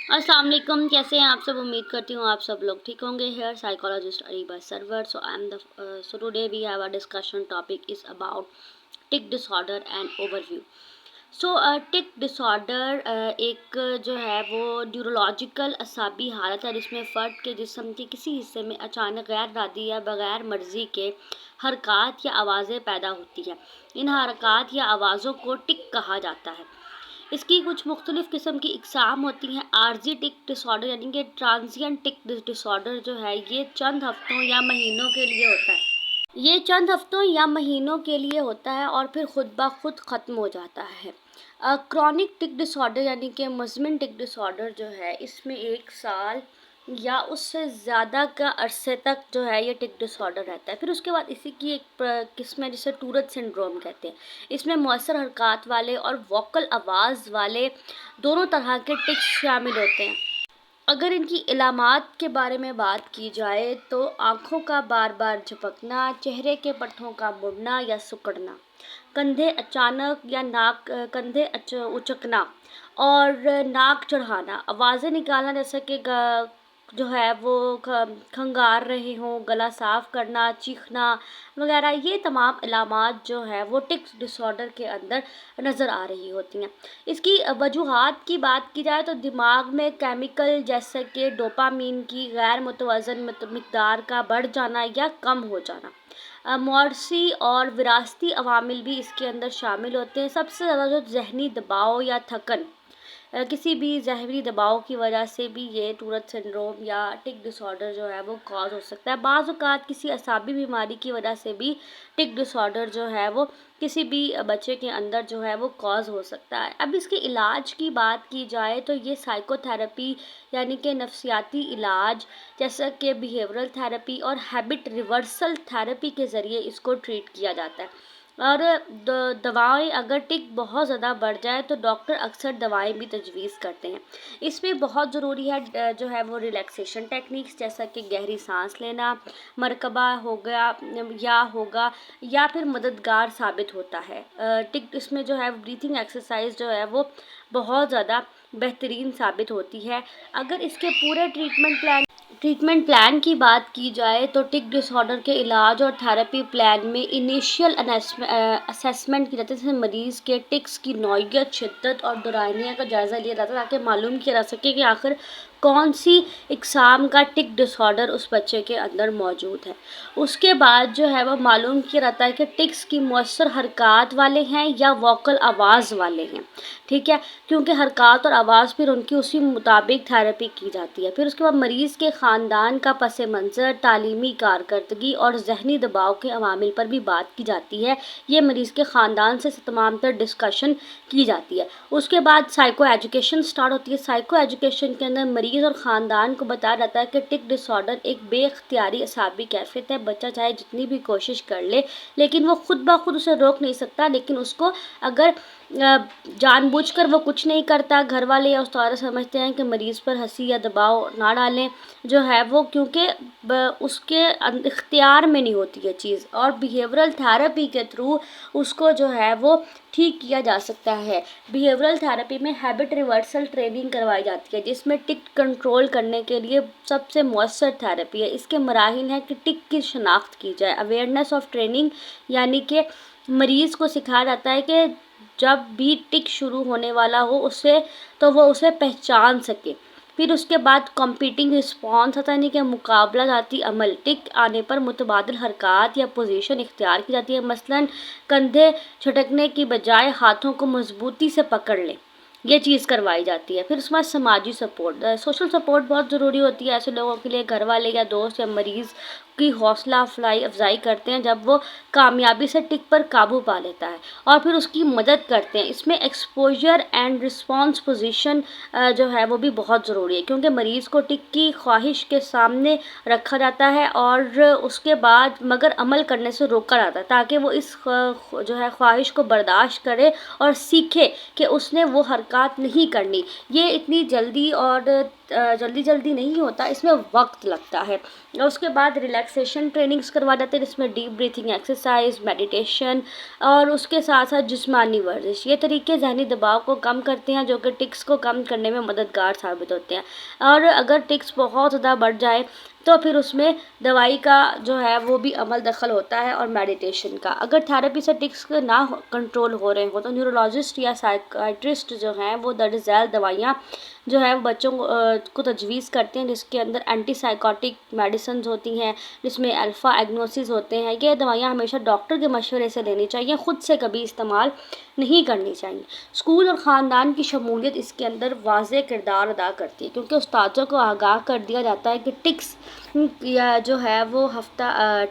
अस्सलाम वालेकुम, कैसे हैं आप सब। उम्मीद करती हूँ आप सब लोग ठीक होंगे। Here psychologist Areeba Sarwar. So today we have a discussion topic is about tic disorder and overview. Tic disorder एक जो है वो न्यूरोलॉजिकल असाबी हालत है जिसमें फ़र्द के जिस्म के किसी हिस्से में अचानक गैर इरादी या बग़ैर मर्ज़ी के हरकत या आवाज़ें पैदा होती हैं। इन हरकत या आवाज़ों को टिक कहा जाता है। इसकी कुछ मुख्तलिफ़ किस्म की इकसाम होती हैं। आर्जी टिक डिसऑर्डर यानी कि ट्रांजिएंट टिक डिसऑर्डर जो है ये चंद हफ्तों या महीनों के लिए होता है। और फिर खुद ब खुद ख़त्म हो जाता है। क्रॉनिक टिक डिसऑर्डर यानी कि मज़मून टिक डिसऑर्डर जो है इसमें 1 साल या उससे ज़्यादा का अरसे तक जो है ये टिक डिसऑर्डर रहता है। फिर उसके बाद इसी की एक किस्म है जिसे टूरेट सिंड्रोम कहते हैं। इसमें मौसर हरकत वाले और वोकल आवाज़ वाले दोनों तरह के टिक्स शामिल होते हैं। अगर इनकी इलामात के बारे में बात की जाए तो आँखों का बार बार झपकना, चेहरे के पट्टों का मुड़ना या सिकुड़ना, कंधे अचानक या उचकना और नाक चढ़ाना, आवाज़ें निकालना जैसे कि जो है वो खंगार रहे हों, गला साफ़ करना, चीखना वगैरह, ये तमाम इलामात जो है वो टिक्स डिसऑर्डर के अंदर नज़र आ रही होती हैं। इसकी वजूहात की बात की जाए तो दिमाग में केमिकल जैसे कि डोपामीन की गैर मुतवज़न मिक़दार का बढ़ जाना या कम हो जाना, मौरसी और विरासती अवामिल भी इसके अंदर शामिल होते हैं। सबसे ज़्यादा जो ज़हनी दबाव या थकन, किसी भी ज़हनी दबाव की वजह से भी ये टूरेट सिंड्रोम या टिक डिसऑर्डर जो है वो कॉज हो सकता है। बाज़ औक़ात किसी असाबी बीमारी की वजह से भी टिक डिसऑर्डर जो है वो किसी भी बच्चे के अंदर जो है वो कॉज हो सकता है। अब इसके इलाज की बात की जाए तो ये साइकोथेरेपी यानी कि नफ्सियाती इलाज जैसा कि बिहेवियरल थेरेपी और हैबिट रिवर्सल थेरेपी के ज़रिए इसको ट्रीट किया जाता है। और दवाएं अगर टिक बहुत ज़्यादा बढ़ जाए तो डॉक्टर अक्सर दवाएं भी तजवीज़ करते हैं। इसमें बहुत ज़रूरी है जो है वो रिलैक्सेशन टेक्निक्स जैसा कि गहरी सांस लेना, मरकबा हो गया होगा या फिर मददगार साबित होता है। टिक इसमें जो है ब्रीथिंग एक्सरसाइज जो है वो बहुत ज़्यादा बेहतरीन साबित होती है। अगर इसके पूरे ट्रीटमेंट प्लान की बात की जाए तो टिक डिसऑर्डर के इलाज और थेरेपी प्लान में इनिशियल असेसमेंट की जाती है, जैसे मरीज़ के टिक्स की नौइयत, शिद्दत और दुरानिया का जायज़ा लिया जाता है ताकि मालूम किया जा सके कि आखिर कौन सी इकसाम का टिक डिसऑर्डर उस बच्चे के अंदर मौजूद है। उसके बाद जो है वो मालूम किया जाता है कि टिक्स की मौसर हरकत वाले हैं या वोकल आवाज़ वाले हैं, ठीक है, क्योंकि हरकत और आवाज़ फिर उनकी उसी मुताबिक थेरेपी की जाती है। फिर उसके बाद मरीज़ के ख़ानदान का पस मंज़र, तालीमी कारकर्दगी और ज़हनी दबाव के अवामिल पर भी बात की जाती है। ये मरीज़ के ख़ानदान से तमाम तर डिस्कशन की जाती है। उसके बाद साइको एजुकेशन स्टार्ट होती है। साइको एजुकेशन के अंदर मरीज़ और ख़ानदान को बताया जाता है कि टिक डिसऑर्डर एक बेख्तियारी असाबी कैफियत है। बच्चा चाहे जितनी भी कोशिश कर ले लेकिन वो खुद ब खुद उसे रोक नहीं सकता, लेकिन उसको अगर जानबूझकर वो कुछ नहीं करता, घर वाले या उस्ताद समझते हैं कि मरीज़ पर हंसी या दबाव ना डालें जो है वो, क्योंकि उसके इख्तियार में नहीं होती है चीज़, और बिहेवियरल थेरेपी के थ्रू उसको जो है वो ठीक किया जा सकता है। बिहेवियरल थेरेपी में हैबिट रिवर्सल ट्रेनिंग करवाई जाती है जिसमें टिक कंट्रोल करने के लिए सबसे मौसर थेरेपी है। इसके मराहिल हैं कि टिक की शनाख्त की जाए, अवेयरनेस ऑफ ट्रेनिंग, यानी कि मरीज़ को सिखाया जाता है कि जब भी टिक शुरू होने वाला हो वो उसे पहचान सके। फिर उसके बाद कॉम्पीटिंग रिस्पॉन्स आता है, यानी कि मुकाबला जाती अमल। टिक आने पर मुतबादिल हरकत या पोजीशन इख्तियार की जाती है, मसलन कंधे झटकने की बजाय हाथों को मजबूती से पकड़ लें, ये चीज़ करवाई जाती है। फिर उसके बाद समाजी सपोर्ट, सोशल सपोर्ट बहुत ज़रूरी होती है ऐसे लोगों के लिए। घर वाले या दोस्त या मरीज़ की हौसला अफजाई करते हैं जब वो कामयाबी से टिक पर काबू पा लेता है, और फिर उसकी मदद करते हैं। इसमें एक्सपोजर एंड रिस्पॉन्स पोजीशन जो है वो भी बहुत ज़रूरी है, क्योंकि मरीज़ को टिक की ख्वाहिश के सामने रखा जाता है और उसके बाद मगर अमल करने से रोका जाता है ताकि वो इस जो है ख्वाहिश को बर्दाश्त करे और सीखे कि उसने वो हरकत नहीं करनी। ये इतनी जल्दी और जल्दी नहीं होता, इसमें वक्त लगता है। और उसके बाद ریلیکسیشن ٹریننگس کروا جاتے ہیں جس میں ڈیپ بریتھنگ ایکسرسائز، میڈیٹیشن اور اس کے ساتھ ساتھ جسمانی ورزش. یہ طریقے ذہنی دباؤ کو کم کرتے ہیں جو کہ ٹکس کو کم کرنے میں مددگار ثابت ہوتے ہیں. اور اگر ٹکس بہت زیادہ بڑھ جائے تو پھر اس میں دوائی کا جو ہے وہ بھی عمل دخل ہوتا ہے اور میڈیٹیشن کا. اگر تھراپی سے ٹکس نہ کنٹرول ہو رہے ہوں تو نیورولوجسٹ یا سائیکائٹرسٹ جو ہیں وہ درج ذیل دوائیاں جو ہے بچوں کو تجویز کرتے ہیں جس کے اندر اینٹی سائیکوٹک میڈیسنز ہوتی ہیں جس میں الفا ایگنوسز ہوتے ہیں. یہ دوائیاں ہمیشہ ڈاکٹر کے مشورے سے لینی چاہیے، خود سے کبھی استعمال نہیں کرنی چاہیے. اسکول اور خاندان کی شمولیت اس کے اندر واضح کردار ادا کرتی ہے کیونکہ استادوں کو آگاہ کر دیا جاتا ہے کہ ٹکس یا جو ہے وہ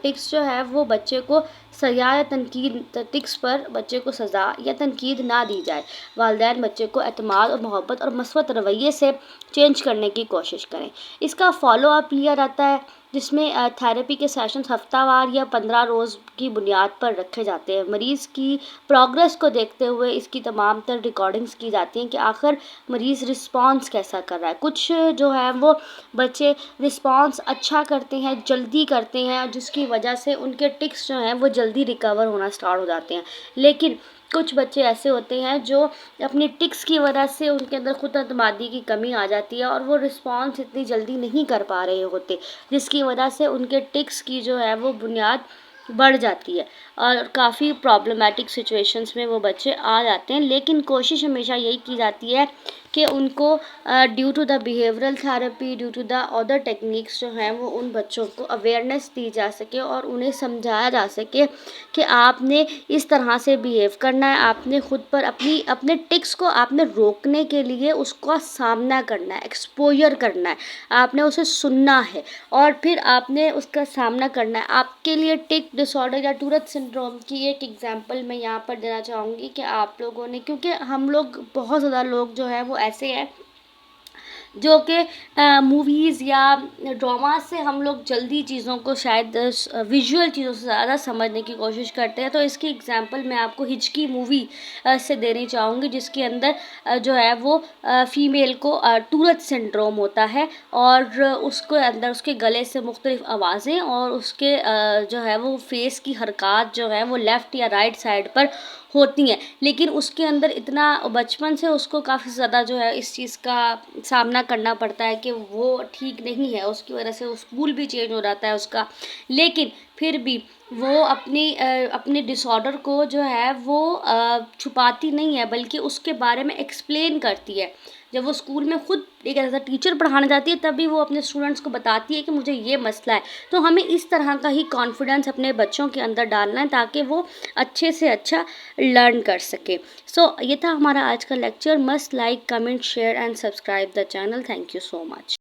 ٹکس جو ہے وہ بچے کو سزا یا تنقید، ٹکس پر بچے کو سزا یا تنقید نہ دی جائے. والدین بچے کو اعتماد اور محبت اور مثبت رویے سے چینج کرنے کی کوشش کریں. اس کا فالو اپ لیا جاتا ہے جس میں تھراپی کے سیشنز ہفتہ وار یا 15 روز کی بنیاد پر رکھے جاتے ہیں. مریض کی پروگریس کو دیکھتے ہوئے اس کی تمام تر ریکارڈنگز کی جاتی ہیں کہ آخر مریض رسپانس کیسا کر رہا ہے. کچھ جو ہے وہ بچے رسپانس اچھا کرتے ہیں، جلدی کرتے ہیں، جس کی وجہ سے ان کے ٹکس جو ہیں وہ جلدی ریکور ہونا سٹارٹ ہو جاتے ہیں. لیکن کچھ بچے ایسے ہوتے ہیں جو اپنی ٹکس کی وجہ سے ان کے اندر خود اعتمادی کی کمی آ جاتی ہے اور وہ رسپانس اتنی جلدی نہیں کر پا رہے ہوتے جس کی وجہ سے ان کے ٹکس کی جو ہے وہ بنیاد بڑھ جاتی ہے اور کافی پرابلمیٹک سچویشنز میں وہ بچے آ جاتے ہیں. لیکن کوشش ہمیشہ یہی کی جاتی ہے کہ ان کو due to the behavioural therapy, due to the other techniques جو ہیں وہ ان بچوں کو اویئرنیس دی جا سکے اور انہیں سمجھایا جا سکے کہ آپ نے اس طرح سے بیہیو کرنا ہے. آپ نے خود پر اپنے ٹکس کو آپ نے روکنے کے لیے اس کا سامنا کرنا ہے، ایکسپوجر کرنا ہے، آپ نے اسے سننا ہے اور پھر آپ نے اس کا سامنا کرنا ہے. آپ کے لیے ٹک ڈس آرڈر یا ٹورٹ سنڈروم کی ایک ایگزامپل میں یہاں پر دینا چاہوں گی کہ آپ لوگوں نے، کیونکہ ہم لوگ بہت زیادہ لوگ جو ہیں وہ ایسے ہیں جو کہ موویز یا ڈراماز سے ہم لوگ جلدی چیزوں کو شاید ویژول چیزوں سے زیادہ سمجھنے کی کوشش کرتے ہیں. تو اس کی ایگزامپل میں آپ کو ہچکی مووی سے دینی چاہوں گی جس کے اندر جو ہے وہ فیمیل کو ٹورٹ سنڈروم ہوتا ہے اور اس کے اندر اس کے گلے سے مختلف آوازیں اور اس کے جو ہے وہ فیس کی حرکات جو ہے وہ لیفٹ یا رائٹ سائڈ پر ہوتی ہیں. لیکن اس کے اندر اتنا بچپن سے اس کو کافی زیادہ جو ہے اس چیز کا سامنا کرنا پڑتا ہے کہ وہ ٹھیک نہیں ہے، اس کی وجہ سے اسکول بھی چینج ہو جاتا ہے اس کا. لیکن پھر بھی وہ اپنے ڈس آرڈر کو جو ہے وہ چھپاتی نہیں ہے بلکہ اس کے بارے میں ایکسپلین کرتی ہے. جب وہ اسکول میں خود ایک ایسا ٹیچر پڑھانے جاتی ہے تبھی وہ اپنے اسٹوڈنٹس کو بتاتی ہے کہ مجھے یہ مسئلہ ہے. تو ہمیں اس طرح کا ہی کانفیڈنس اپنے بچوں کے اندر ڈالنا ہے تاکہ وہ اچھے سے اچھا لرن کر سکے. سو یہ تھا ہمارا آج کا lecture. Must like, comment, share and subscribe the channel. Thank you so much.